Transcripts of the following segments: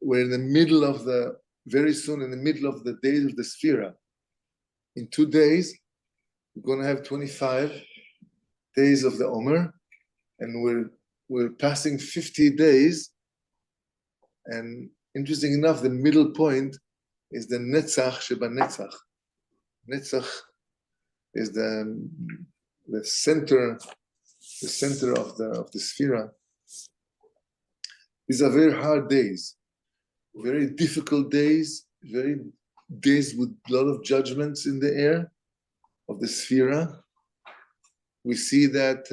we're in the middle of very soon in the middle of the days of the Sphira. In 2 days, we're going to have 25 days of the Omer, and we're passing 50 days. And interesting enough, the middle point is the Netzach Sheba Netzach. Netzach is the center of the Sphira. These are very hard days, very difficult days, days with a lot of judgments in the air of the Sphira. We see that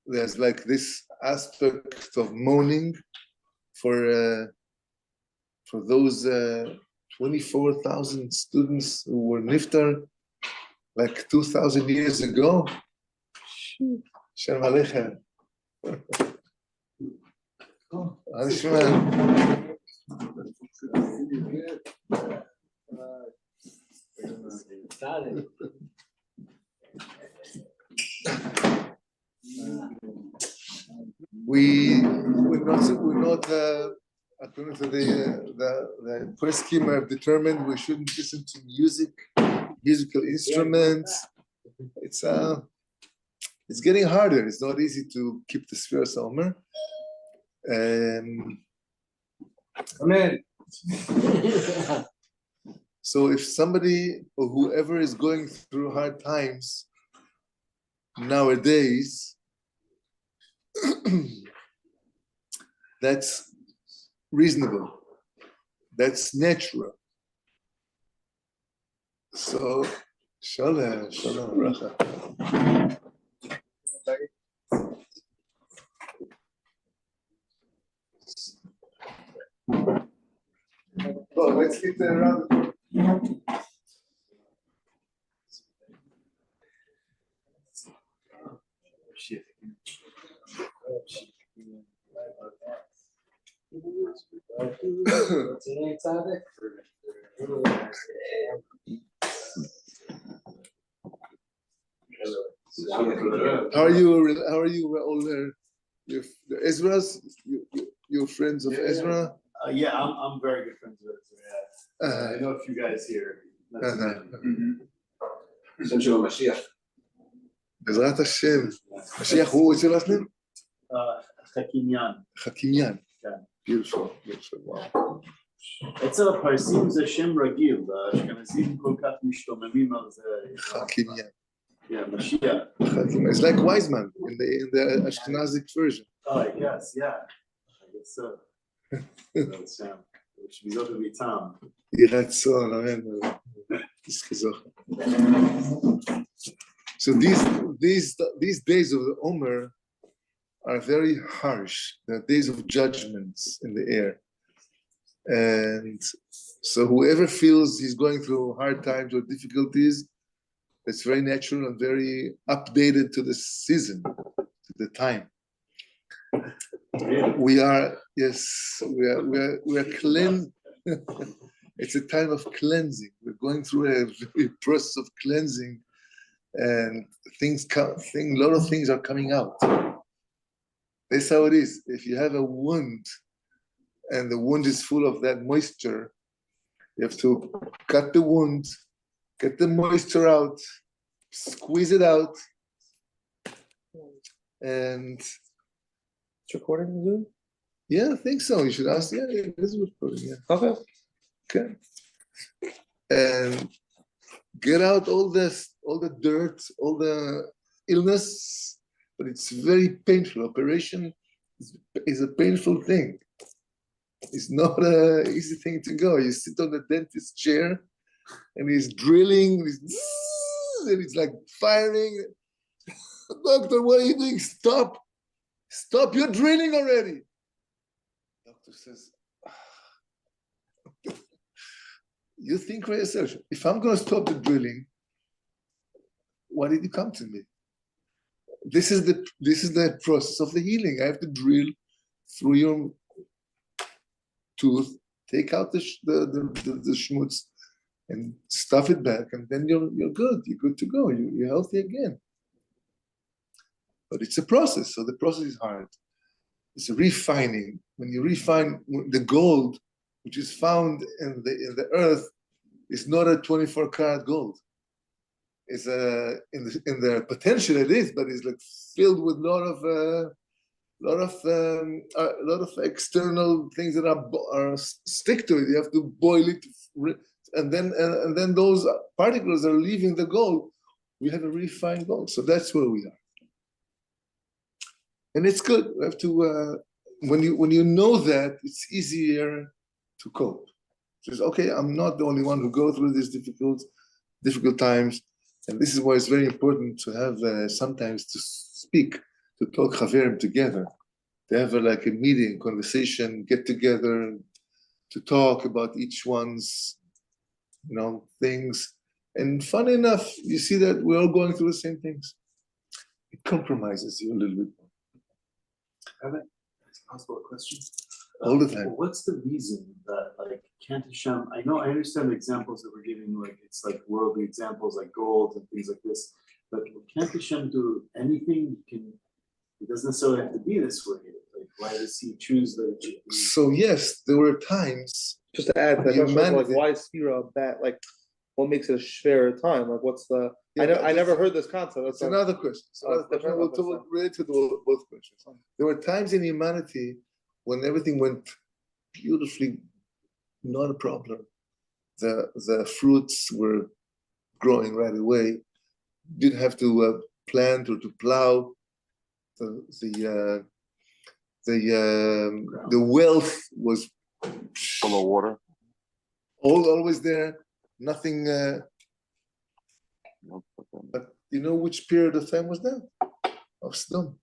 there's like this aspect of mourning for those 24,000 students who were niftar like 2,000 years ago. Shalom Aleichem. We're not according to the press scheme, I've determined we shouldn't listen to musical instruments. It's getting harder. It's not easy to keep the Sfiras Omer. Amen. So if somebody or whoever is going through hard times nowadays, that's reasonable. That's natural. So, shalom, bracha. Oh, let's get around. How are you all the Ezra's? Your friends of Ezra? Yeah, I'm very good friends with Ezra. Yeah. I know a few guys here. Shalom Mashiach. Bezrat Hashem. Mashiach, what's your last name? Chakimyan. Chakimyan. Yeah. Beautiful. Wow. אצל הפרסים זה שם רגיל, האשכנזים כל כך משתוממים על זה. חכימיין. Yeah, Mashiach. It's like Wiseman in the Ashkenazic version. Oh, I guess, yeah. I guess so. That's which means to be Tom. So these days of the Omer are very harsh. They're days of judgments in the air. And so whoever feels he's going through hard times or difficulties, it's very natural and very updated to the season, to the time. We are cleansed. It's a time of cleansing. We're going through a process of cleansing, and a lot of things are coming out. That's how it is. If you have a wound, and the wound is full of that moisture, you have to cut the wound, get the moisture out, squeeze it out, and It's recording, Zoom? yeah, I think so. You should ask. Yeah, it is recording. Yeah. Okay. And get out all the dirt, all the illness, but it's very painful. Operation is a painful thing. It's not an easy thing to go. You sit on the dentist's chair, and he's drilling, and it's like firing. Doctor, what are you doing? Stop, you're drilling already. Doctor says, you think for yourself, if I'm going to stop the drilling, why did you come to me? This is the process of the healing. I have to drill through your tooth, take out the schmutz, and stuff it back, and then you're good. You're good to go. You're healthy again. But it's a process, so the process is hard. It's a refining. When you refine the gold, which is found in the earth, is not a 24-karat gold. It's in the potential it is, but it's like filled with a lot of external things that are stick to it. You have to boil it, and then those particles are leaving the gold. We have a refined gold, so that's where we are, and it's good. We have to when you know that, it's easier to cope. Just okay, I'm not the only one who go through these difficult times, and this is why it's very important to have sometimes to speak, to talk chaverim together, to have like a meeting, conversation, get together, to talk about each one's, things. And funny enough, you see that we're all going through the same things. It compromises you a little bit more. Have it? It's possible a question. All the time. What's the reason that, like, can't Hashem? I understand the examples that we're giving, like it's like worldly examples, like gold and things like this. But can't Hashem do anything? It doesn't necessarily have to be this way. Like, why does He choose that? So yes, there were times. Just to add, that question was like, why is Sphira bad? Like, what makes it a shver time? Like, what's the? I never heard this concept. That's another question. We'll relate to both questions. There were times in humanity when everything went beautifully, not a problem. The fruits were growing right away. You didn't have to plant or to plow. The wealth was full of water. Always there. Nothing. But you know which period of time was that? Of Sdom.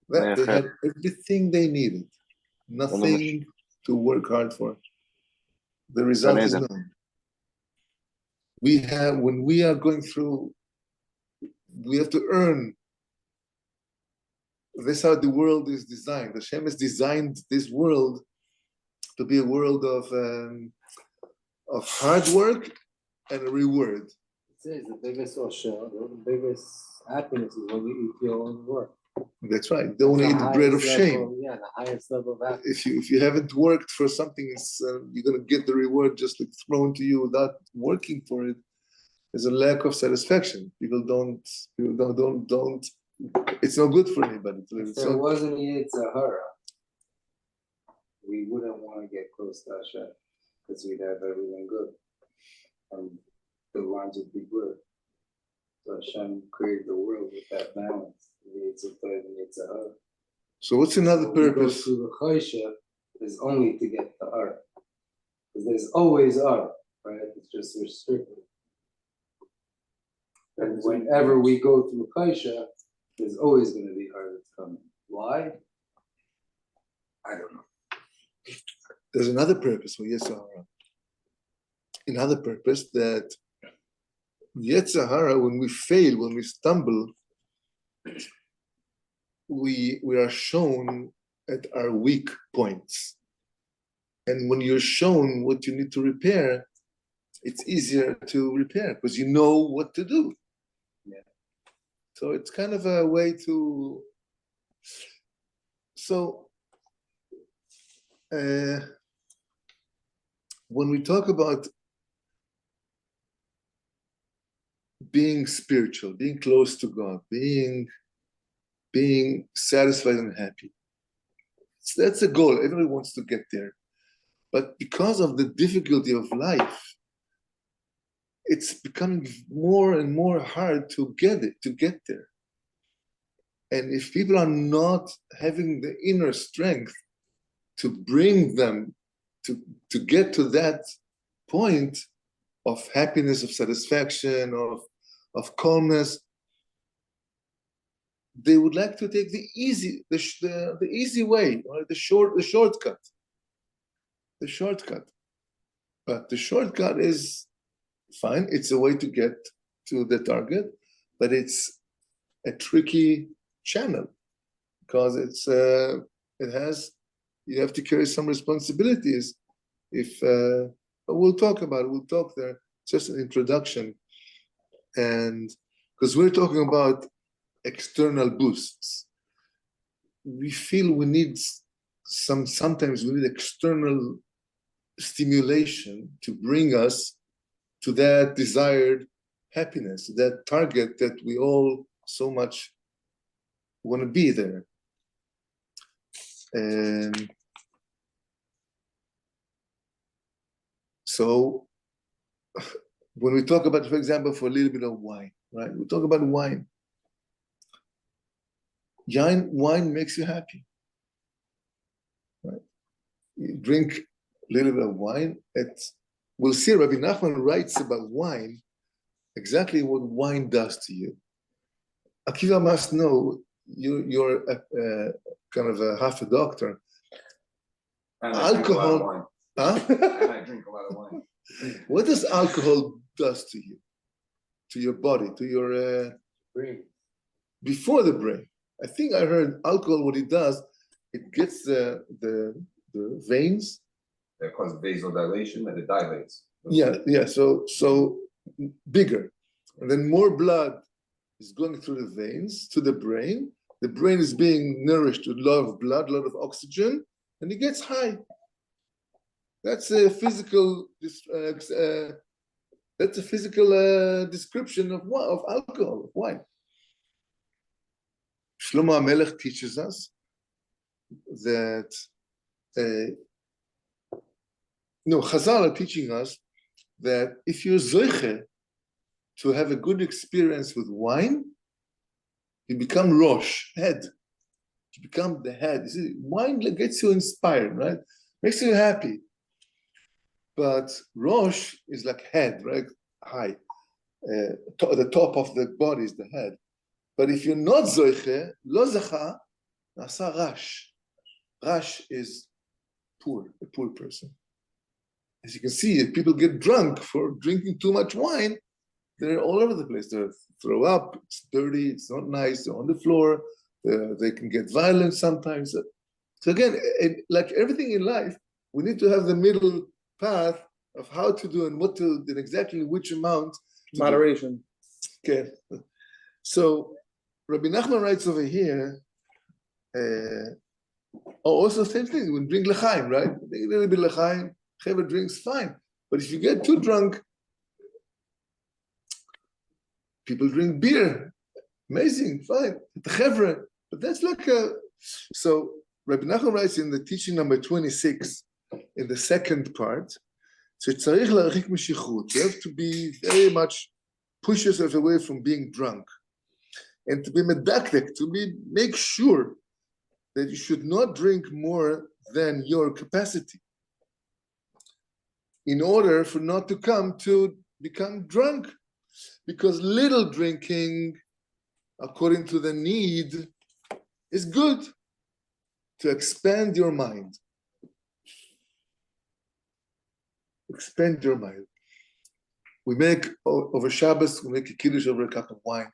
They had everything they needed. Nothing to work hard for. The result is known. When we are going through, we have to earn. That's how the world is designed. Hashem has designed this world to be a world of hard work and a reward. It says the biggest the biggest happiness is when you eat your own work. That's right. Don't eat the bread of shame. The highest level of happiness. If you haven't worked for something, you're gonna get the reward just like thrown to you without working for it. There's a lack of satisfaction. People don't. It's not good for anybody to live. If there wasn't Yitzhahara, we wouldn't want to get close to Hashem because we'd have everything good, and the lines would be good. So Hashem created the world with that balance. So what's another purpose? To the Choshe is only to get the art, because there's always art, right? It's just restricted. And whenever we go through Choshe, there's always going to be art that's coming. Why? I don't know. There's another purpose for Yetzirah. Another purpose that Yetzirah, when we fail, when we stumble, we are shown at our weak points. And when you're shown what you need to repair, it's easier to repair because you know what to do. Yeah. So it's kind of a way to. So when we talk about being spiritual, being close to God, being satisfied and happy, that's a goal. Everybody wants to get there. But because of the difficulty of life, it's becoming more and more hard to get there. And if people are not having the inner strength to bring them to get to that point of happiness, of satisfaction, of calmness, they would like to take the easy way, or the shortcut. The shortcut. But the shortcut is fine. It's a way to get to the target, but it's a tricky channel because you have to carry some responsibilities. But we'll talk about it. We'll talk there. It's just an introduction, and because we're talking about external boosts, we feel we need sometimes we need external stimulation to bring us to that desired happiness, that target that we all so much want to be there. And so when we talk about, for example, for a little bit of wine, right? We talk about wine. Wine makes you happy, right? You drink a little bit of wine. We'll see Rabbi Nachman writes about wine, exactly what wine does to you. Akiva must know, you're kind of half a doctor. And alcohol, huh? And I drink a lot of wine. What does alcohol does to you, to your body, to your Brain. before the brain? I think I heard alcohol. What it does, it gets the veins. That causes vasodilation and it dilates. Yeah. So bigger, and then more blood is going through the veins to the brain. The brain is being nourished with a lot of blood, a lot of oxygen, and it gets high. That's a physical. That's a physical description of alcohol, of wine. Shlomo HaMelech teaches us that. Chazal are teaching us that if you're zoiche to have a good experience with wine, you become rosh, head. You become the head. You see, wine gets you inspired, right? Makes you happy. But rosh is like head, right? High. The top of the body is the head. But if you're not zoiche, lo zacha, nasa rash. Rash is poor, a poor person. As you can see, if people get drunk for drinking too much wine, they're all over the place. They throw up, it's dirty, it's not nice, they're on the floor, they can get violent sometimes. So again, like everything in life, we need to have the middle path of how to do and what to do, and exactly which amount. Moderation. Okay. So Rabbi Nachman writes over here, also same thing, when drink l'chaim, right? A little bit l'chaim, Chevra drinks, fine. But if you get too drunk, people drink beer. Amazing, fine. The Chevra. But that's like a... So Rabbi Nachman writes in the teaching number 26, in the second part, you have to be very much, push yourself away from being drunk. And to be medakdek, make sure that you should not drink more than your capacity, in order for not to become drunk. Because little drinking, according to the need, is good to expand your mind. Expand your mind. We make, over Shabbos, we make a kiddush over a cup of wine.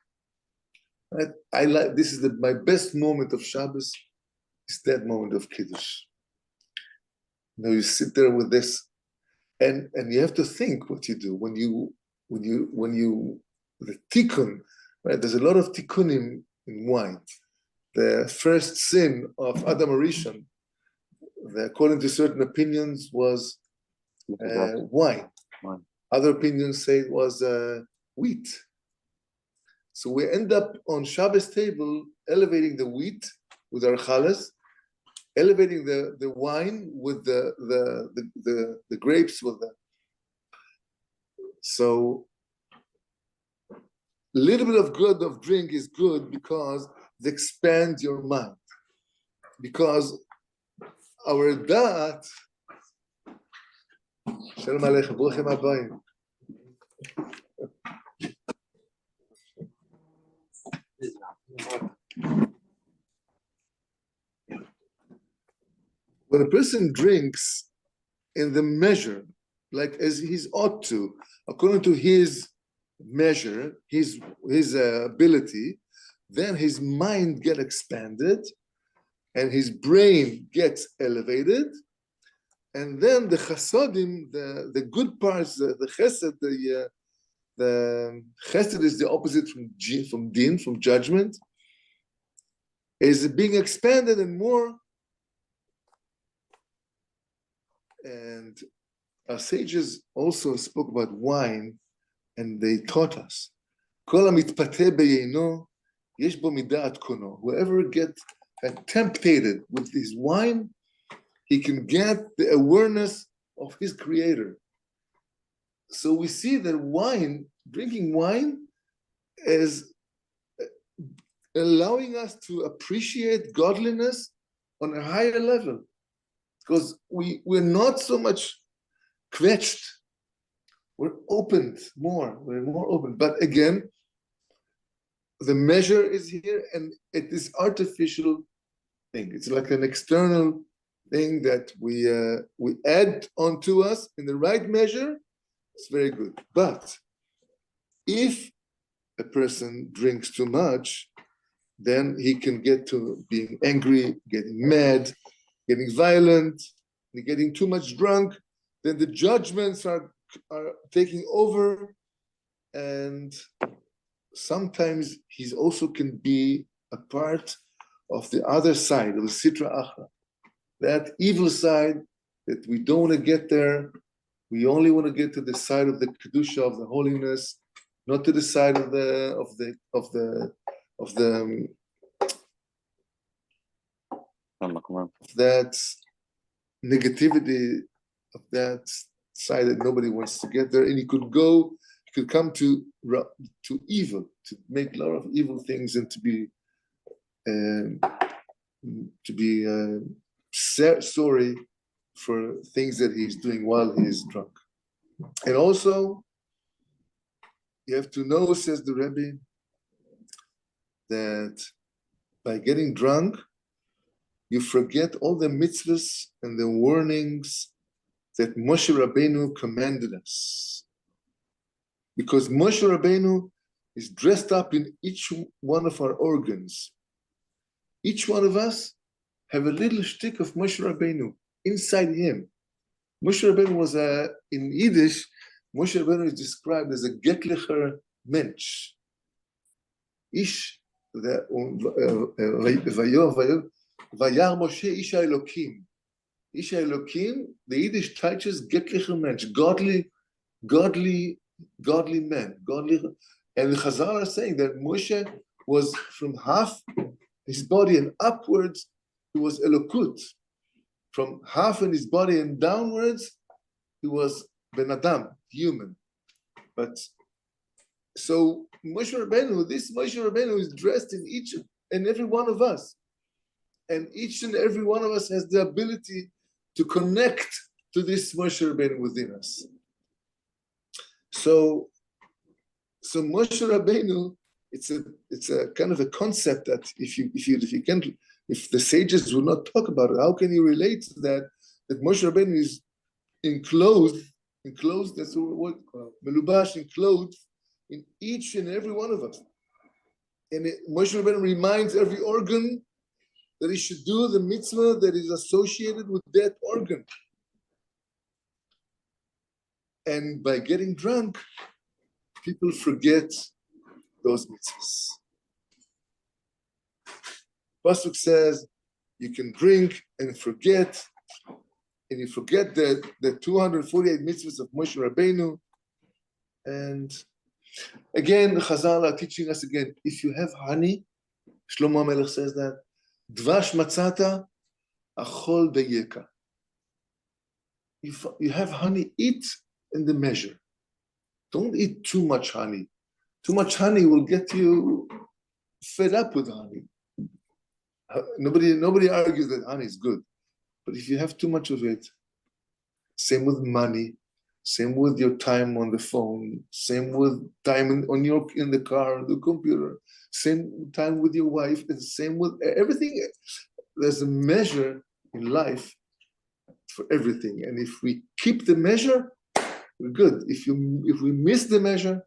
Right? I like, this is my best moment of Shabbos, is that moment of kiddush. You sit there with this, and you have to think what you do when you the tikkun, right? There's a lot of tikkunim in wine. The first sin of Adam Arishon, according to certain opinions, was wine. Other opinions say it was wheat. So we end up on Shabbos table elevating the wheat with our chales, elevating the wine with the grapes with the. So a little bit of good of drink is good because it expands your mind. Because our da'at, Shalom Aleichem, Bruchim Abayim. When a person drinks in the measure, like as he's ought to, according to his measure, his ability, then his mind gets expanded, and his brain gets elevated, and then the chasodim, the good parts, the chesed, the chesed is the opposite from din, from judgment, is being expanded and more And our sages also spoke about wine, and they taught us. Whoever gets tempted with his wine, he can get the awareness of his creator. So we see that drinking wine, is allowing us to appreciate godliness on a higher level. Because we're not so much quetched. We're opened more. We're more open. But again, the measure is here, and it is artificial thing. It's like an external thing that we add onto us in the right measure. It's very good. But if a person drinks too much, then he can get to being angry, getting mad, getting violent, getting too much drunk. Then the judgments are taking over, and sometimes he also can be a part of the other side of the Sitra Achra, that evil side that we don't want to get there. We only want to get to the side of the kedusha, of the holiness, not to the side of that negativity, of that side that nobody wants to get there. And he could come to evil, to make a lot of evil things, and to be sorry for things that he's doing while he's drunk. And also, you have to know, says the Rabbi, that by getting drunk, you forget all the mitzvahs and the warnings that Moshe Rabbeinu commanded us. Because Moshe Rabbeinu is dressed up in each one of our organs. Each one of us have a little shtick of Moshe Rabbeinu inside him. Moshe Rabbeinu was in Yiddish, Moshe Rabbeinu is described as a getlicher mensch. Ish, Vayar Moshe Ish Elokim. Ish Elokim, the Yiddish touches getlicher mensch, godly man, and the Chazal are saying that Moshe was from half his body and upwards, he was Elokut. From half in his body and downwards, he was Ben Adam, human. But so Moshe Rabbeinu, this Moshe Rabbeinu is dressed in each and every one of us. And each and every one of us has the ability to connect to this Moshe Rabbeinu within us. So Moshe Rabbeinu, it's a kind of a concept that if the sages will not talk about it, how can you relate to that Moshe Rabbeinu is enclosed, that's what Melubash, enclosed in each and every one of us. And Moshe Rabbeinu reminds every organ that he should do the mitzvah that is associated with that organ. And by getting drunk, people forget those mitzvahs. Pasuk says you can drink and forget, and you forget the 248 mitzvahs of Moshe Rabbeinu. And again, Chazal are teaching us again, if you have honey, Shlomo HaMelech says that, Dvash matzata, achol beyeka. You have honey, eat in the measure. Don't eat too much honey. Too much honey will get you fed up with honey. Nobody argues that honey is good. But if you have too much of it, same with money, same with your time on the phone, same with time in the car, the computer, same time with your wife, and same with everything. There's a measure in life for everything. And if we keep the measure, we're good. If we miss the measure,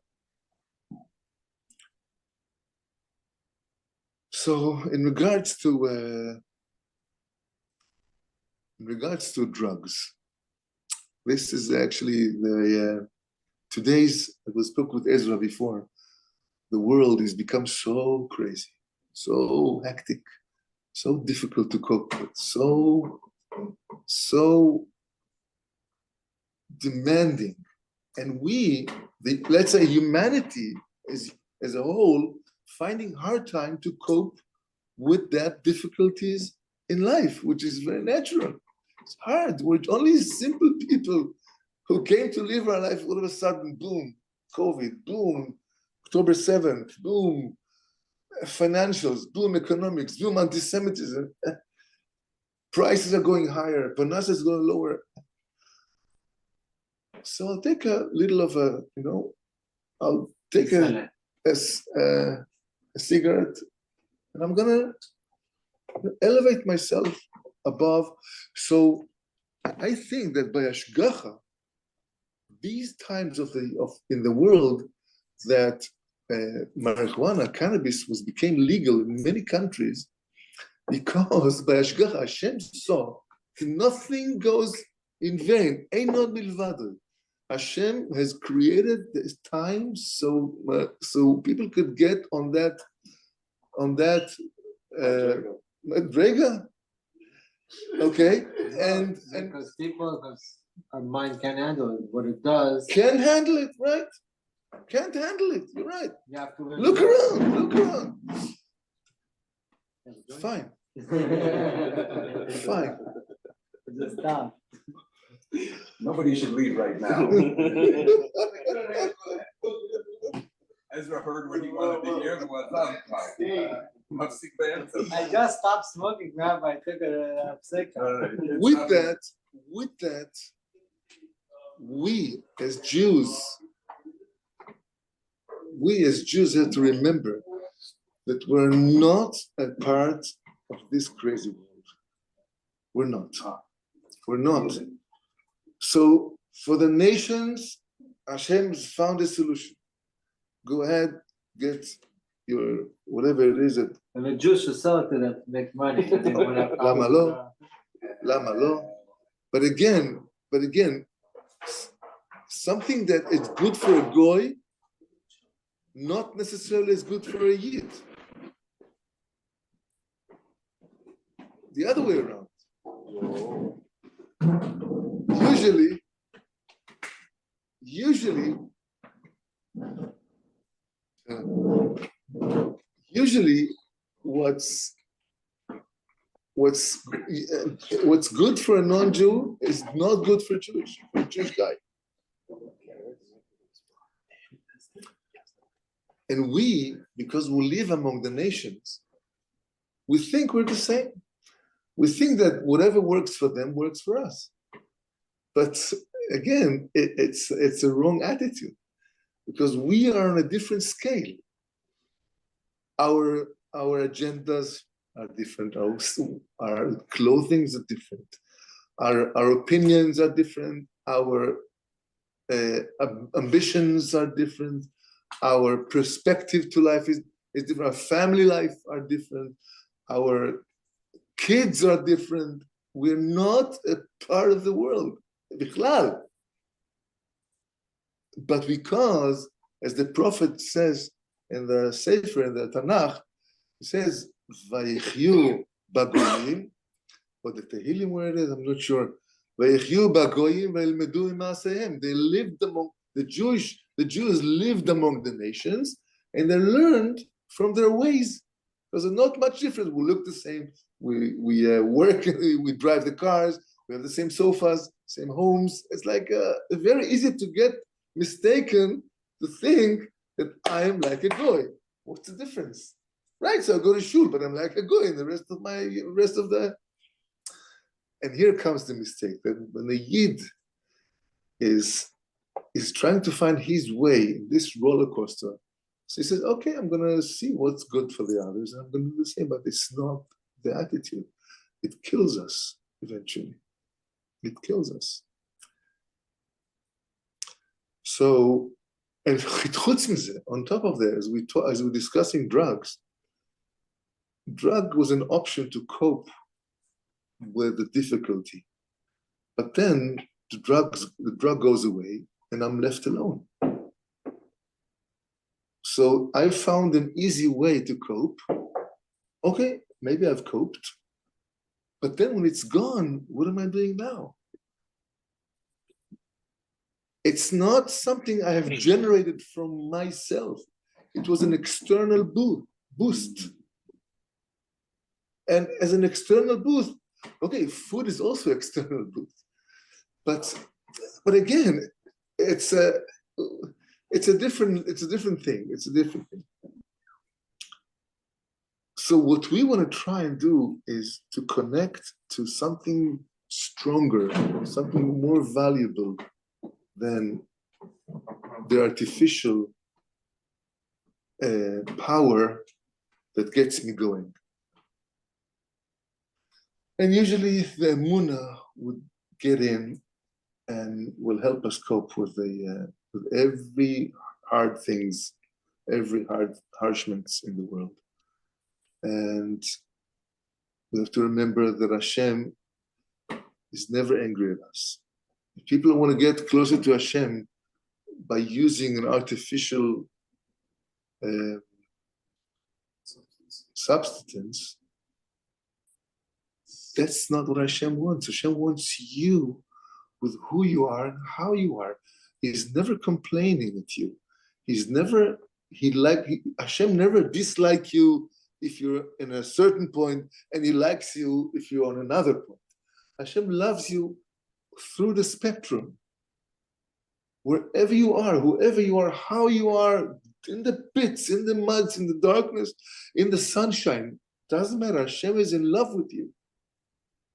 so in regards to drugs, this is actually today's. I spoke with Ezra before. The world has become so crazy, so hectic, so difficult to cope with, so demanding. And let's say humanity is as a whole, finding hard time to cope with that difficulties in life, which is very natural. It's hard. We're only simple people who came to live our life. All of a sudden, boom, COVID, boom, October 7th, boom, financials, boom, economics, boom, anti-Semitism. Prices are going higher, Parnassa is going lower. So I'll take a little of I'll take a cigarette, and I'm gonna elevate myself above. So I think that by Ashgacha, these times in the world that marijuana, cannabis became legal in many countries, because by Ashgacha, Hashem saw nothing goes in vain. Ein od milvado. Hashem has created this time so people could get on that Drega. Okay, and because our mind can't handle it. What it does can't handle it, right? Can't handle it. You're right. You have to Look around. Fine. Fine. Just stop. Nobody should leave right now. Ezra heard what he wanted to hear. I just stopped smoking, Rabbi. I took a sick. With that, we as Jews have to remember that we're not a part of this crazy world. We're not. So for the nations, Hashem has found a solution. Go ahead, get your whatever it is that. And the Jews should sell it to them to make money. Lama lo. But again, something that is good for a goy, not necessarily is good for a yid. The other way around. Usually, what's good for a non-Jew is not good for a Jewish guy. And we, because we live among the nations, we think we're the same. We think that whatever works for them works for us. But again, it's a wrong attitude, because we are on a different scale. Our agendas are different. Our clothing are different. Our opinions are different. Our ambitions are different. Our perspective to life is different. Our family life are different. Our kids are different. We're not a part of the world. But because, as the prophet says in the Sefer, in the Tanakh, he says, Vayichyu bagoyim, or the Tehillim where it is, I'm not sure. Vayichyu bagoyim ve'ilmedu ma'asehem. They lived among the Jews lived among the nations, and they learned from their ways. Because there's not much difference. We look the same. We work. We drive the cars. We have the same sofas, same homes. It's like very easy to get mistaken to think that I am like a goy. What's the difference? Right, so I go to shul, but I'm like a goy in the rest of the. And here comes the mistake, that when the yid is trying to find his way in this roller coaster, so he says, okay, I'm going to see what's good for the others, and I'm going to do the same, but it's not the attitude. It kills us eventually. It kills us. So, and on top of that, as we're discussing drugs, drug was an option to cope with the difficulty. But then the drug goes away, and I'm left alone. So I found an easy way to cope. Okay, maybe I've coped. But then when it's gone, what am I doing now? It's not something I have generated from myself. It was an external boost. And as an external boost, okay, food is also external boost. But again, it's a different thing. It's a different thing. So what we want to try and do is to connect to something stronger, something more valuable than the artificial power that gets me going. And usually the emunah would get in and will help us cope with every hard things, every harshments in the world. And we have to remember that Hashem is never angry at us. If people want to get closer to Hashem by using an artificial substance, that's not what Hashem wants. Hashem wants you with who you are and how you are. He's never complaining at you. Hashem never dislikes you if you're in a certain point, and he likes you if you're on another point. Hashem loves you through the spectrum. Wherever you are, whoever you are, how you are, in the pits, in the muds, in the darkness, in the sunshine, doesn't matter. Hashem is in love with you.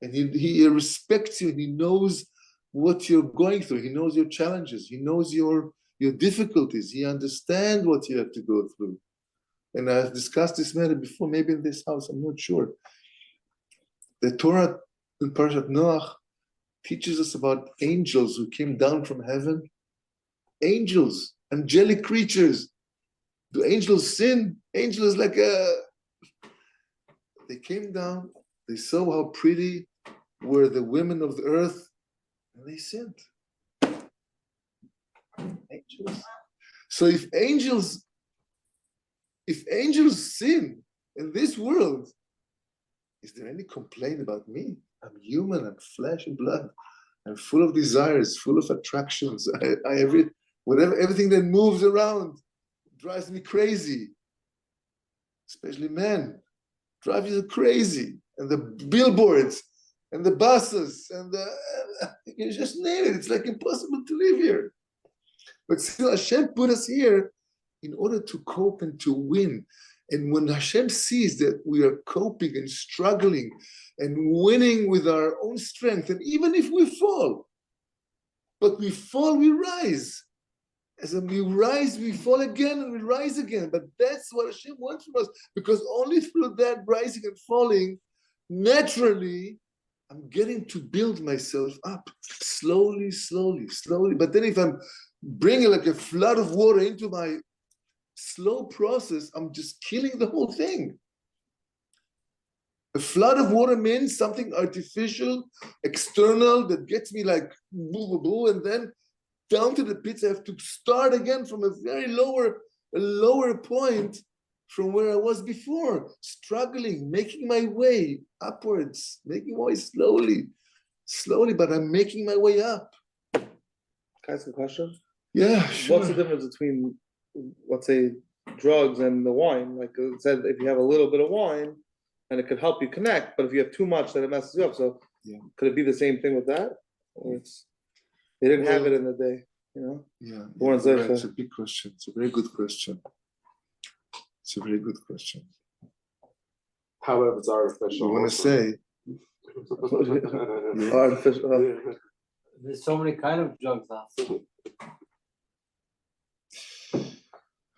And he respects you, and he knows what you're going through. He knows your challenges. He knows your difficulties. He understands what you have to go through. And I've discussed this matter before, maybe in this house, I'm not sure. The Torah in Parashat Noach teaches us about angels who came down from heaven. Angels, angelic creatures. Do angels sin? Angels they came down, they saw how pretty were the women of the earth, and they sinned. Angels. So if angels sin in this world, is there any complaint about me? I'm human, I'm flesh and blood. I'm full of desires, full of attractions. Everything that moves around drives me crazy. Especially men, drive you crazy. And the billboards and the buses and you just name it. It's like impossible to live here. But still, Hashem put us here in order to cope and to win. And when Hashem sees that we are coping and struggling and winning with our own strength, and even if we fall, but we fall, we rise. As we rise, we fall again and we rise again. But that's what Hashem wants from us, because only through that rising and falling, naturally, I'm getting to build myself up slowly. But then if I'm bringing like a flood of water into my slow process, I'm just killing the whole thing. A flood of water means something artificial, external, that gets me like boo, and then down to the pits. I have to start again from a very lower point from where I was before, struggling, making my way upwards, making my way slowly, but I'm making my way up. Can I ask a question? Yeah, sure. What's the difference between, let's say, drugs and the wine? Like it said, if you have a little bit of wine, and it could help you connect, but if you have too much, then it messes you up. So could it be the same thing with that? Or they didn't have it in the day, you know? Yeah, it's a big question. It's a very good question. However, it's artificial. I want to say, Artificial. There's so many kind of drugs now.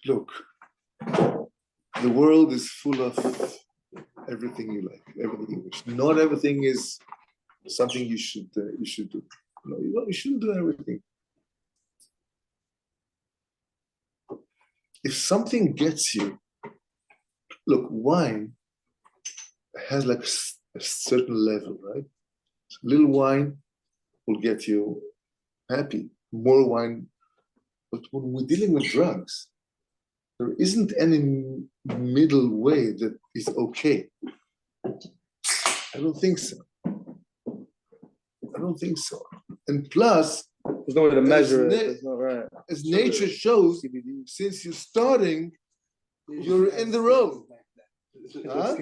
look, the world is full of everything you like, everything you wish. Not everything is something you should do. No, you shouldn't do everything. If something gets you, look, wine has like a certain level, right? A little wine will get you happy. More wine, but when we're dealing with drugs, there isn't any middle way that is okay. I don't think so. And plus, There's no way to measure it. na- There's no, right. As nature shows, since you're starting, you're in the road. Huh?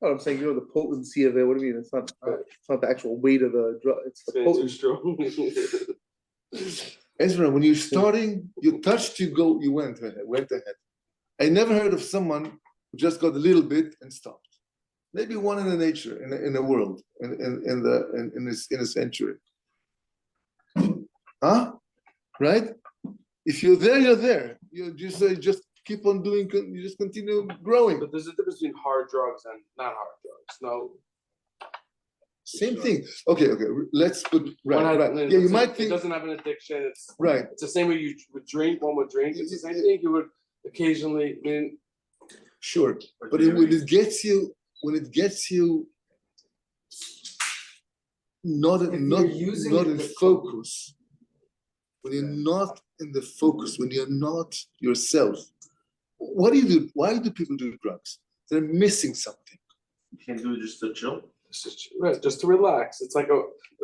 Oh, I'm saying, the potency of it. What do you mean? It's not the actual weight of the drug. It's the potency. Ezra, when you're starting, you touched, you went ahead. I never heard of someone who just got a little bit and stopped. Maybe one in the nature, in the world, in a century. Huh? Right? If you're there, you're there. You just keep on doing. You just continue growing. But there's a difference between hard drugs and not hard drugs. No. Same thing. Okay. Let's put right. Yeah, you might think it doesn't have an addiction. It's right. It's the same way you would drink. One would drink. It's the same thing. You would occasionally. Sure, but when it gets you not in focus, when you're not in the focus, when you're not yourself, what do you do? Why do people do drugs? They're missing something. You can't do it just to chill. Just to relax. It's like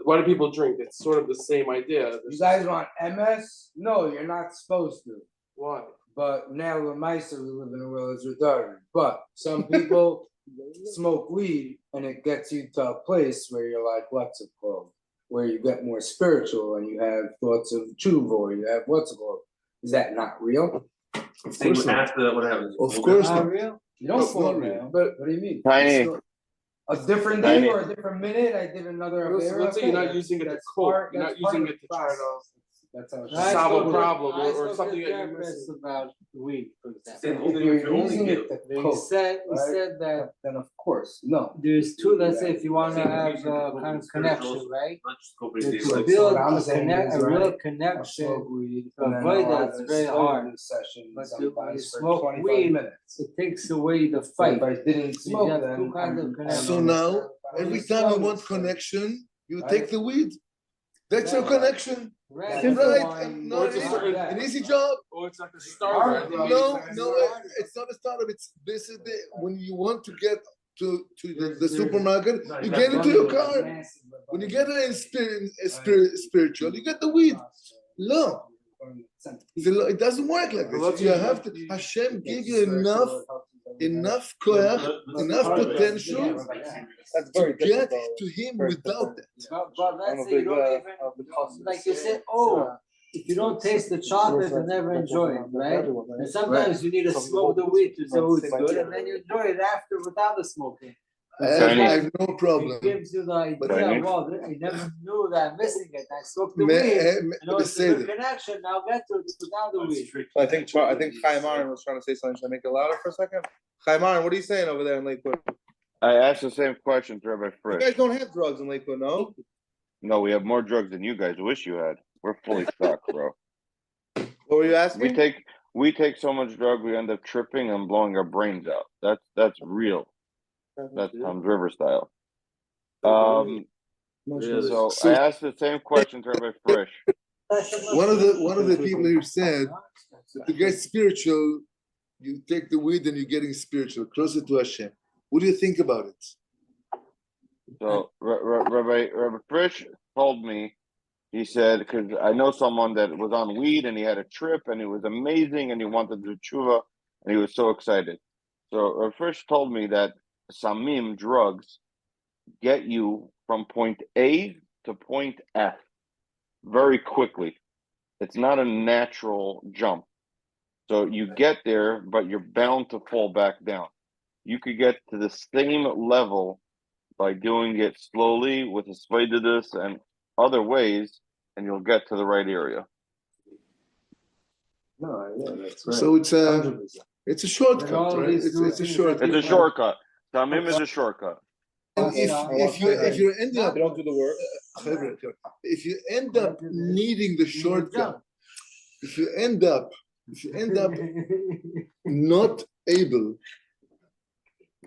why do people drink? It's sort of the same idea. You guys want MS? No, you're not supposed to. Why? But now with Meister, we live in a world that's retarded. But some people smoke weed and it gets you to a place where you're like, what's it called? Where you get more spiritual and you have thoughts of tshuva, or you have what's it called? Is that not real? Of course not. After what happens? Of course not. Real? You don't fall real. But what do you mean? Tiny. A different day or a different minute, I did another. Let's say you're not using it to cope. You're not using it to try to That's how solve a problem or something that you're missing. About weed, for example. If you're using it to He cope, said that then of course, no. there's two, let's say if you wanna have a kind of connection, right? Not just coping To days like build what I'm a saying connect, is, a real right, I'll connection, smoke weed, to and then avoid I'll that, have it's a very hard. study session But sometimes you for smoke 25 weed, minutes. it takes away the So fight. if I didn't You smoke, have then two kinds of connection. So now, every time you want connection, you take the weed. That's your connection. Right. Right? No, an easy job. Or it's like a starter. No, it's not a startup. This is when you want to get to the supermarket, you get into your car. When you get it in spiritual, you get the weed. No, it doesn't work like this. You have to. Hashem give you enough koyach, enough potential That's to very get difficult. to him Very without that. But let's say you don't even, like you said, if you don't taste the chocolate, you never enjoy it, right? And sometimes you need to smoke the weed to know it's good, and then you enjoy it after without the smoking. I have no problem. It gives you the idea, Tiny. well, I never knew that I'm missing it. I smoked the May- weed. may- I know may it's say a good that. connection. Now get to it without the weed. I think Aharon was trying to say something. Should I make it louder for a second? Aharon, what are you saying over there in Lakewood? I asked the same question to Rabbi You Frisch. guys don't have drugs in Lakewood, no? No, we have more drugs than you guys wish you had. We're fully stocked, bro. What were you asking? We take so much drug we end up tripping and blowing our brains out. That's real. That's Tom's River style. So I asked the same question to Rabbi Frisch. One of the people here said that to get spiritual, you take the weed and you're getting spiritual, closer to Hashem. What do you think about it? So Rabbi Frisch told me, he said, because I know someone that was on weed and he had a trip and it was amazing and he wanted to do tshuva and he was so excited. So Rabbi Frisch told me that samim, drugs, get you from point A to point F very quickly. It's not a natural jump. So you get there, but you're bound to fall back down. You could get to the same level by doing it slowly with a svaididus and other ways, and you'll get to the right area. No, yeah, that's right. So it's a shortcut, right? It's a shortcut. It's a shortcut. Samim is a shortcut. And if you're ending up, They don't do the work. if you end up needing the shortcut, if you end up not able,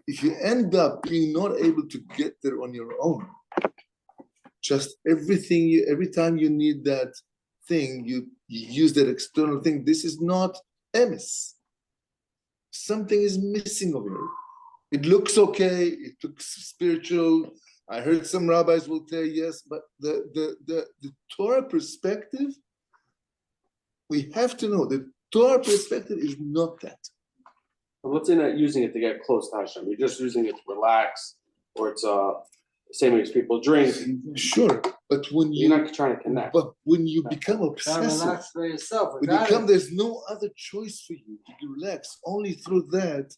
if you end up being not able to get there on your own, just every time you need that thing, you use that external thing. This is not emes. Something is missing over here. It looks okay, it looks spiritual, I heard some rabbis will tell yes, but the Torah perspective, we have to know the Torah perspective is not that. But let's say not using it to get close to Hashem. You're just using it to relax, or it's same as people drink. Sure, but when You're not trying to connect. But when you become obsessive, relax for yourself. there's no other choice for you to relax. Only through that,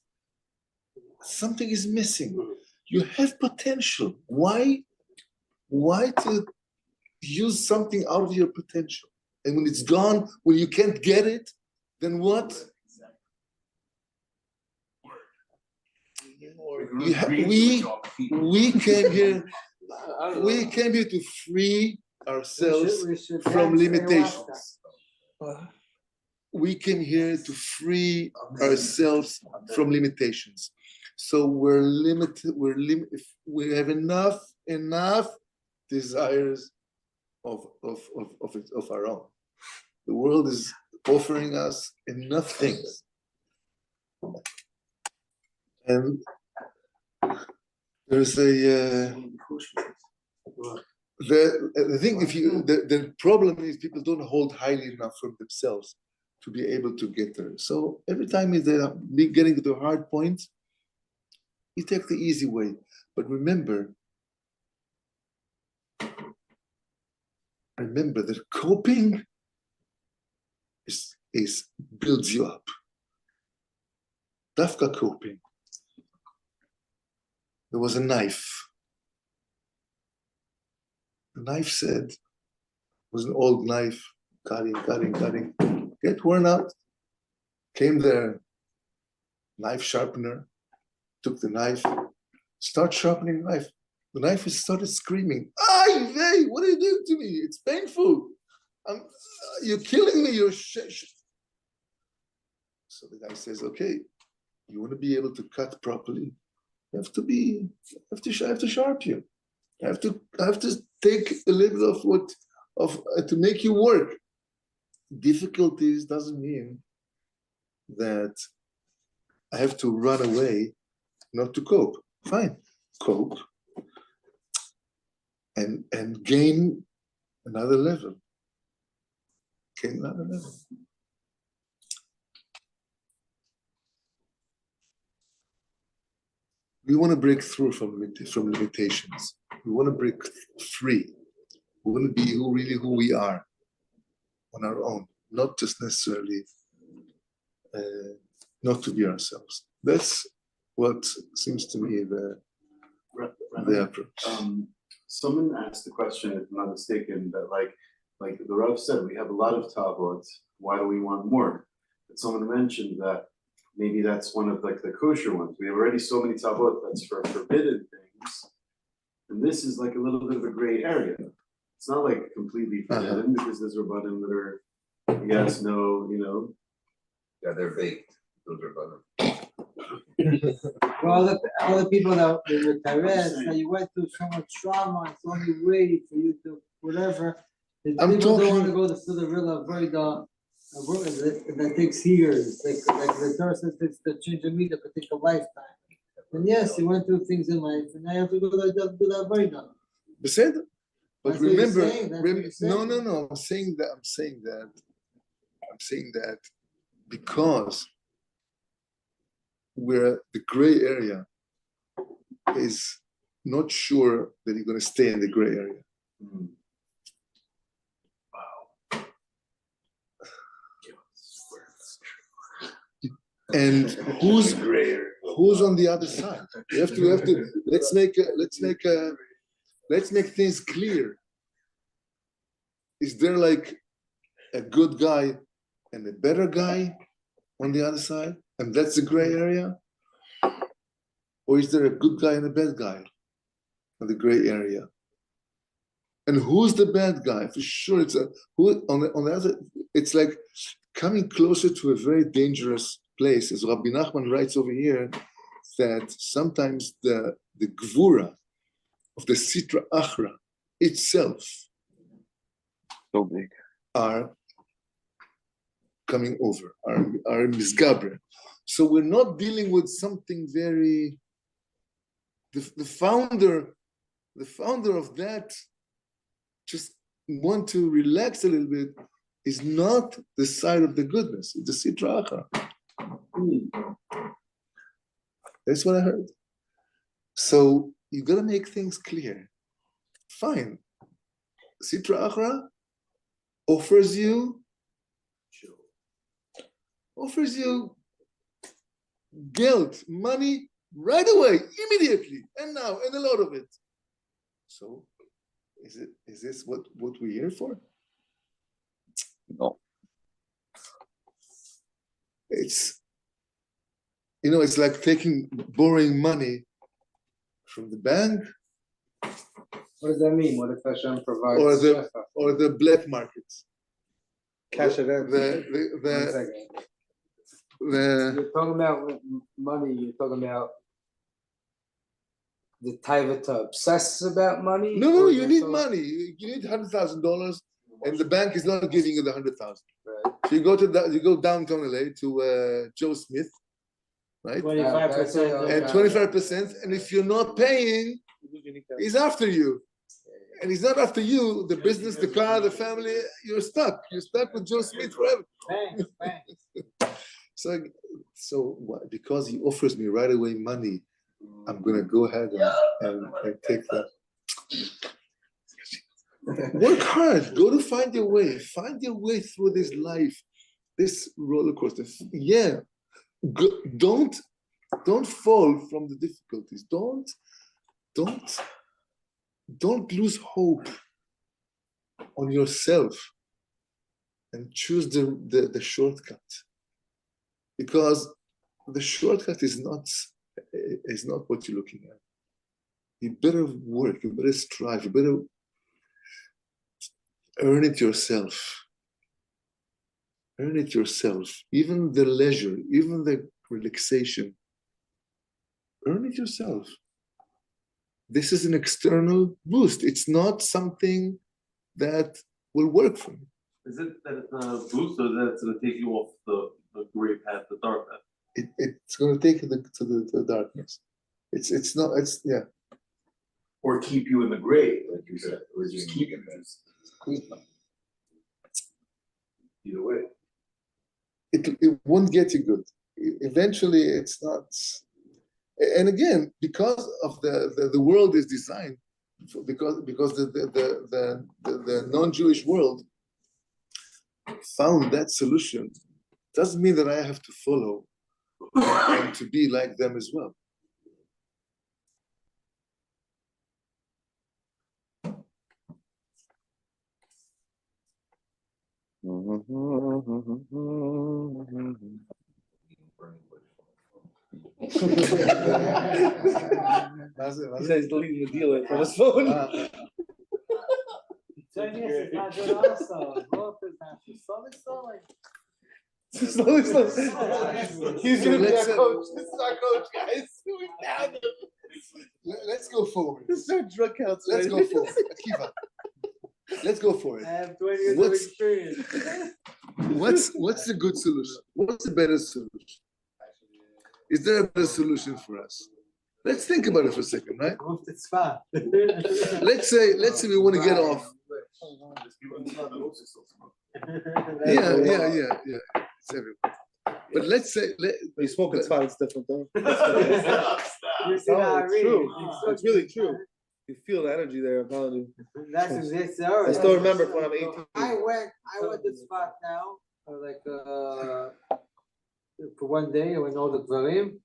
something is missing. You have potential. Why to use something out of your potential? And when it's gone, when you can't get it, then what? We came here. We came here to free ourselves from limitations. We came here to free ourselves from limitations. So we're limited. If we have enough desires of our own. The world is offering us enough things, and there's the thing. The problem is people don't hold highly enough from themselves to be able to get there. So every time they're getting to a hard point, you take the easy way. But remember that coping is builds you up. Dafka coping. There was a knife. The knife said, was an old knife, cutting, get worn out. Came there, knife sharpener, took the knife, start sharpening the knife. The knife started screaming, "Ay, vey, what are you doing to me? It's painful. You're killing me. You're So the guy says, "Okay, you want to be able to cut properly. You have to sharp you. I have to take a little of to make you work. Difficulties doesn't mean that I have to run away, not to cope. Fine, cope, and gain another level. We want to break through from limitations. We want to break free. We want to be who we are on our own, not just necessarily not to be ourselves. That's what seems to me the approach. Someone asked the question, if I'm not mistaken, that like the Rav said, we have a lot of tavot. Why do we want more? But someone mentioned that maybe that's one of like the kosher ones. We have already so many tavot that's for forbidden things, and this is like a little bit of a gray area. It's not like completely forbidden because there's rabbanim that are yes, no, Yeah, they're baked. Those are butter. For all the people that were Tares, that you went through so much trauma, it's only way for you to whatever. People don't want to go through the real avoida that takes years. Like the Torah says, it's the change of media could take a lifetime. And yes, you went through things in life, and now you have to go to the avoida. But remember, no. I'm saying that because where the gray area is not sure that you're going to stay in the gray area. And who's on the other side? You have to. Let's make things clear. Is there like a good guy and a better guy on the other side, and that's the gray area? Or is there a good guy and a bad guy on the gray area? And who's the bad guy? For sure, it's who on the other. It's like coming closer to a very dangerous place, as Rabbi Nachman writes over here, that sometimes the gvura of the Sitra Achra itself so big are coming over, are misgabre. So we're not dealing with something very. The founder the founder of that just want to relax a little bit is not the side of the goodness, it's the Sitra Achra. That's what I heard. So you gotta make things clear. Fine. Sitra Achra offers you guilt, money right away, immediately, and now, and a lot of it. So is this what we're here for? No. It's it's like borrowing money from the bank What does that mean? What if Hashem provides or the black market. Cash event. One second. You're talking about money, you're talking about the taiva to obsess about money? No, Or you you're need talking- money. You need $100,000, and the bank is not giving you the 100,000. Right. So you go downtown LA to Joe Smith, right? 25%. And 25%, and if you're not paying, he's after you. And he's not after you, the business, the car, the family, you're stuck. You're stuck with Joe Smith forever. Thanks. So what? Because he offers me right away money, I'm gonna go ahead and take that. Work hard. Go to find your way. Find your way through this life, this roller coaster. Yeah. Don't fall from the difficulties. Don't lose hope on yourself and choose the shortcut, because the shortcut is not what you're looking at. You better work, you better strive, you better earn it yourself. Earn it yourself. Even the leisure, even the relaxation, earn it yourself. This is an external boost. It's not something that will work for you. Is it that it's not a boost, or that it's going to take you off the gray path, the dark path? It's going to take you to the darkness. It's not. It's yeah. Or keep you in the grave, like you said, or just keep you there. Either way. It won't get you good. Eventually, it's not. And again, because of the world is designed, because the non-Jewish world found that solution, doesn't mean that I have to follow and to be like them as well. He says he's deleting the dealer from his phone. It's not good also. Both is not Slowly. He's gonna be our coach. This is our coach, guys. Let's go forward. This is our drug counselor. Let's go forward. Akiva. Let's go for I it. have 20 years of experience. What's the good solution? What's the better solution? Is there a better solution for us? Let's think about it for a second, right? Move to Tzfat. Let's say we want to get off. Yeah. It's everywhere. But let's say You smoke it's fine, it's different though. You see how I It's read? true. It's really true. You feel the energy there, I'm telling you. That's exactly. I still remember when I'm 18. I went to Tzfat now, for one day. I went all the dvarim,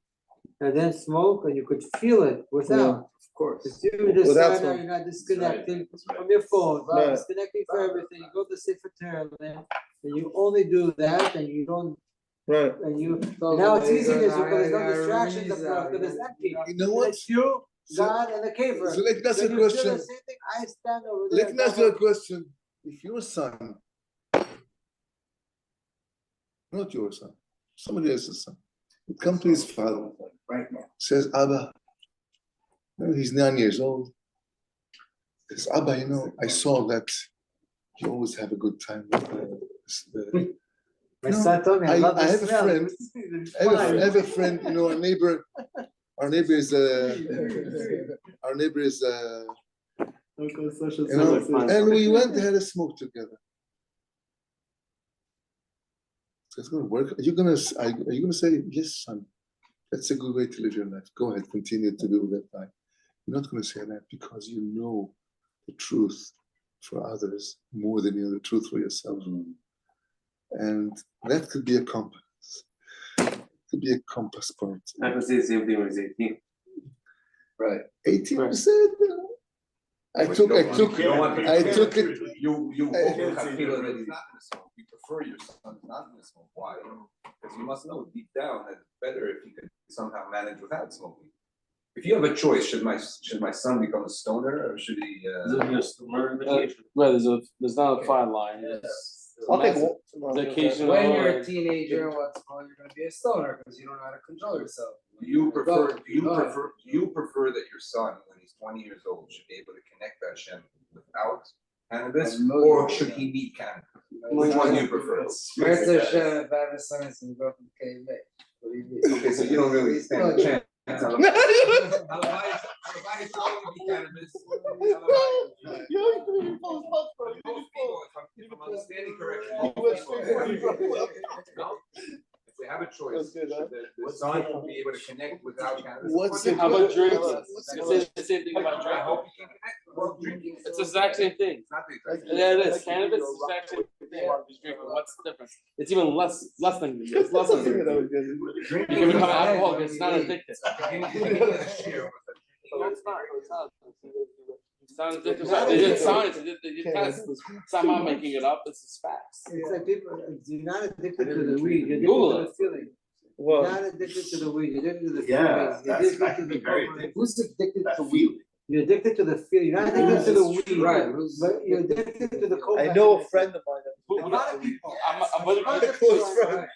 and then smoke, and you could feel it without. Of course. You just Without stand there, smoke. you're not disconnecting from your phone, Right. disconnecting from everything. You go to Sefer Torah, and you only do that, and you don't. Right. And now it's easy because there's no distractions, because it's empty. You know what? It's you, God, and the caver. So let me ask you a When you do the question. same thing, I stand over there. Let me ask you a question. If your son, not your son, somebody else's son, would come to his father, says, Abba, he's 9 years old. Says, Abba, I saw that you always have a good time with My son told me, I love I the have a smell. friend. I have a friend, our neighbor is You know, and we went and had a smoke together. So it's gonna work. Are you gonna say, yes, son, that's a good way to live your life. Go ahead, continue to do that life. You're not gonna say that because you know the truth for others more than you know the truth for yourself. And that could be a compass. Could be a compass point. I can say the same thing when he's 18. Right. 18%. I took it. You feel that he's not gonna smoke. You prefer your son's not gonna smoke. Why? Because you must know deep down that it's better if he could somehow manage without smoking. If you have a choice, should my son become a stoner or should he? There's not a fine line. I'll take The occasional. When you're a teenager, what's called, you're gonna be a stoner because you don't know how to control yourself. You prefer that your son, when he's 20 years old, should be able to connect to Hashem without cannabis, or should he need cannabis? Which one do you prefer? Where's the Hashem bad science and go from KV? What do you mean? Okay, so you don't really stand a chance. Otherwise, it's only be cannabis. If I'm understanding correctly, if we have a choice, should the son be able to connect without cannabis? How about drinks? It's the same thing about I drinking. hope you can connect. Well, drinking. It's the exact same thing. It's not the exact same. Yeah, it is. Cannabis is the exact same thing about drinking. What's the difference? It's even less than it's less than drinking. You can become an alcoholic. It's not addictive. No, it's not. It's not. It's not addictive. They did science. They did tests. I'm not making it up. This is facts. It's like people, you're not addicted to the weed, you're Google addicted to the feeling. Well, You're not addicted to the weed, you're addicted to the Yeah, feeling. You're that's- addicted that to can the be very dopamine. addictive. Who's addicted That to weed? feeling. You're addicted to the feeling, you're not addicted to the weed. Right. But you're addicted to the coke. I know a friend of mine. A lot of people. I'm gonna A close friend.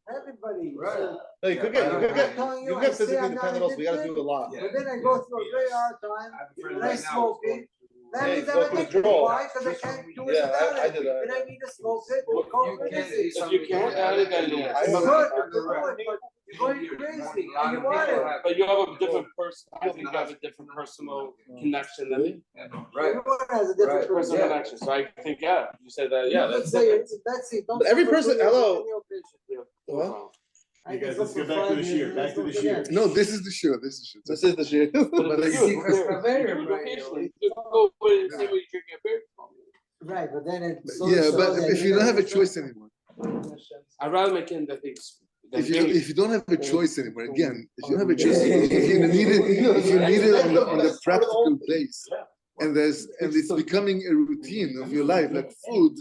Everybody. Right. So, No, you could get telling you, you I get say physically I'm not dependent also. We gotta addicted. do a lot. Yeah. But then I go through a very hard time, I have a friend and I right now smoke who's it. That Yeah, means you I'm go through addicted. withdrawal. Why? Because I can't do it Yeah, without I it. did that. And I need to smoke it. Well, Coke you with can't it. If you can't add it, then yeah. It's I- good, but you're going crazy, and you want it. But you have a different person. I think you have a different personal connection than me. Right. Everyone has a different Right. Personal person. connection. So I think you said that. Yeah, that's Let's say different. that's it. Don't But every suffer person- till you're hello. in your vision. What? I You can guys, go let's for get back to 5 the years shear, and back to smoke the shear. again. No, this is the show. This is the This is the shit. But But it's I- good. Because for better, Good right, location. You go and see what you're drinking a beer. Right, but then it. Yeah, but if you don't have a choice anymore, I'd rather make it that things. if you don't have a choice anymore, again, if you have a choice, if you need it on the practical place, and it's becoming a routine of your life, like food,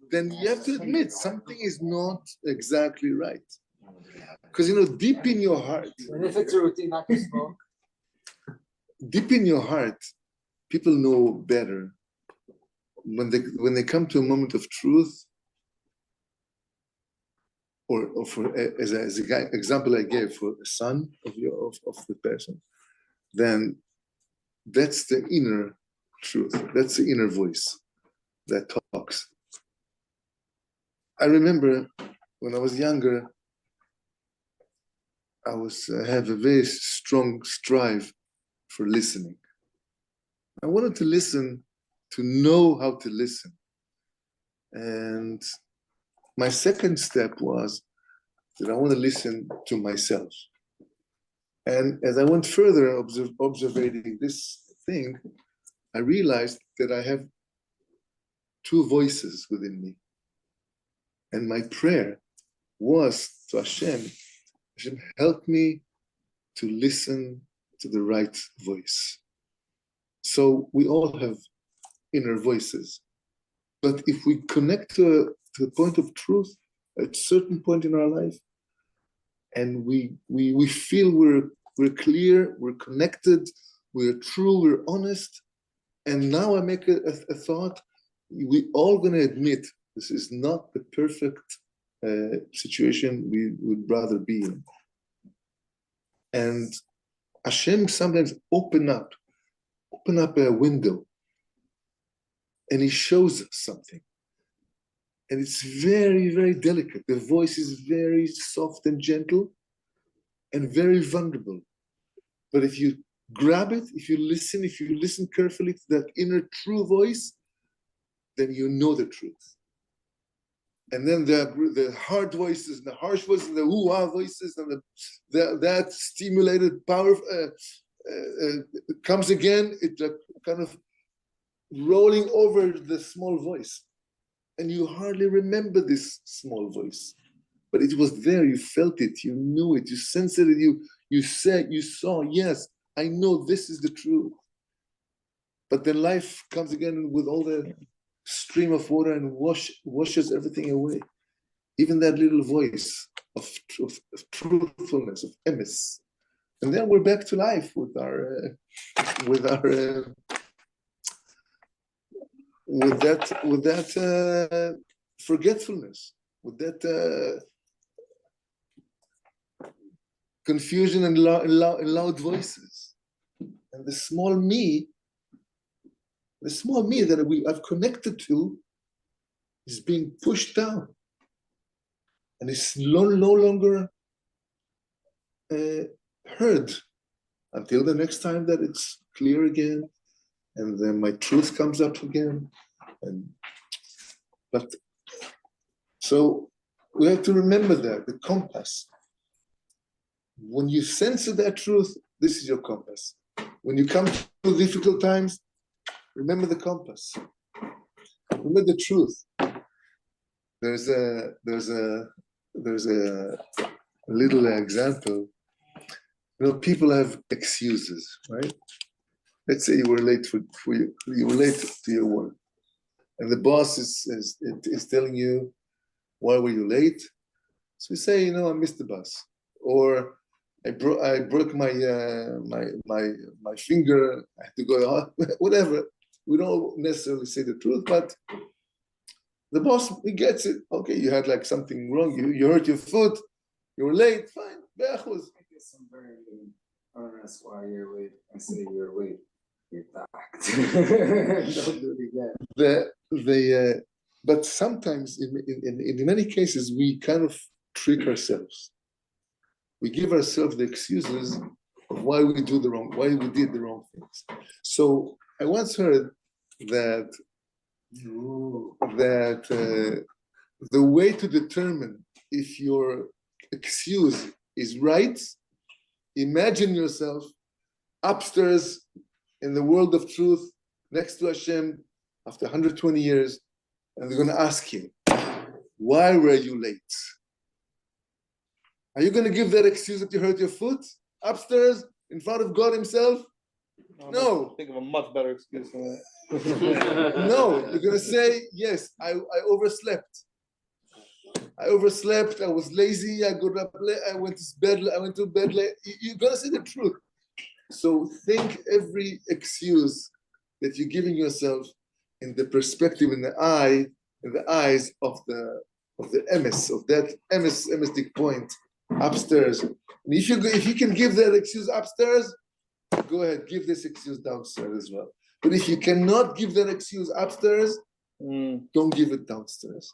then you have to admit something is not exactly right. Because deep in your heart, And if it's a routine, not to smoke. deep in your heart, people know better. When they come to a moment of truth, or for as a guy, example I gave for a son of the person, then that's the inner truth. That's the inner voice that talks. I remember when I was younger, I have a very strong strive for listening. I wanted to listen, to know how to listen. And my second step was that I want to listen to myself. And as I went further observing this thing, I realized that I have two voices within me. And my prayer was to Hashem, help me to listen to the right voice. So we all have inner voices. But if we connect to a point of truth at a certain point in our life, and we feel we're clear, we're connected, we're true, we're honest, and now I make a thought, we all going to admit this is not the perfect situation we would rather be in. And Hashem sometimes open up a window, and he shows us something. And it's very, very delicate. The voice is very soft and gentle and very vulnerable. But if you grab it, if you listen carefully to that inner true voice, then you know the truth. And then the hard voices, the harsh voices, the hoo-ha voices, and that stimulated power comes again. It's kind of rolling over the small voice. And you hardly remember this small voice. But it was there, you felt it, you knew it, you sensed it, you said, you saw, yes, I know this is the truth. But then life comes again with all the stream of water and washes everything away. Even that little voice of truthfulness, of emes. And then we're back to life with our forgetfulness, with that confusion and loud voices. And the small me that I've connected to is being pushed down. And it's no longer heard until the next time that it's clear again. And then my truth comes up again. So we have to remember that, the compass. When you sense that truth, this is your compass. When you come to difficult times, remember the compass. Remember the truth. There's a little example. People have excuses, right? Let's say you were late you were late to your work, and the boss is telling you, why were you late? So you say, I missed the bus, or I broke my finger. I had to go, whatever. We don't necessarily say the truth, but the boss, he gets it. Okay, you had like something wrong. You hurt your foot. You were late. Fine. I guess I'm very honest why you're late. I say you're late. You're back. Don't do it again. But sometimes, in many cases, we kind of trick ourselves. We give ourselves the excuses of why we did the wrong things. So I once heard that the way to determine if your excuse is right, imagine yourself upstairs in the world of truth, next to Hashem, after 120 years, and they're going to ask you, why were you late? Are you going to give that excuse that you hurt your foot upstairs in front of God himself? No. Think of a much better excuse than that. No, you're going to say, yes, I overslept. I was lazy, I got up late, I went to bed late. You're going to say the truth. So think every excuse that you're giving yourself in the perspective, in the eyes of the emes, of that emestic point upstairs. And if you can give that excuse upstairs, go ahead, give this excuse downstairs as well. But if you cannot give that excuse upstairs, don't give it downstairs.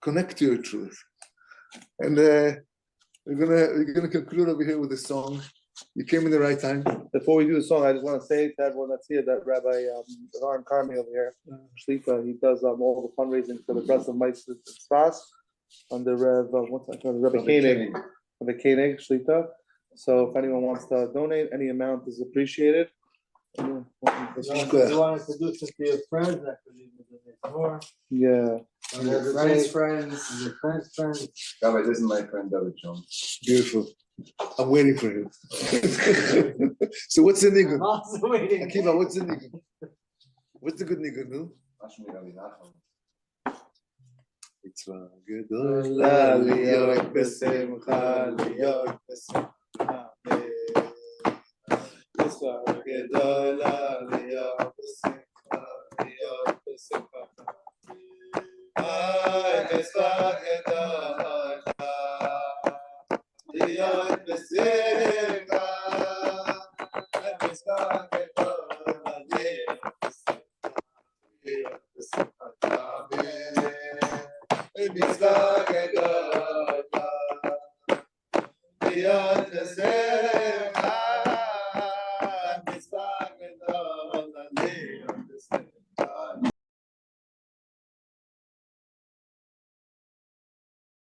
Connect to your truth. And we're gonna conclude over here with a song. You came in the right time. Before we do the song, I just want to say to everyone that's here that Rabbi Aharon Carmi over here, Shlifa, he does all the fundraising for the Breslev Tsfat under Rabbi Koenig, Shlifa. So if anyone wants to donate, any amount is appreciated. If you wanted to do something to your friends, that could even donate more. Yeah. Your friends. Rabbi, this is my friend David Jones. Beautiful. I'm waiting for him. So what's the nigun? I'm also waiting. Akiva, what's the nigun? What's the good nigun, no? Mitzvah gedola liyot besimcha, liyot besimcha. Mitzvah gedola liyot besimcha, liyot besimcha. Mitzvah gedola liyot besimcha, mitzvah gedola liyot besimcha. Mitzvah gedola liyot besimcha.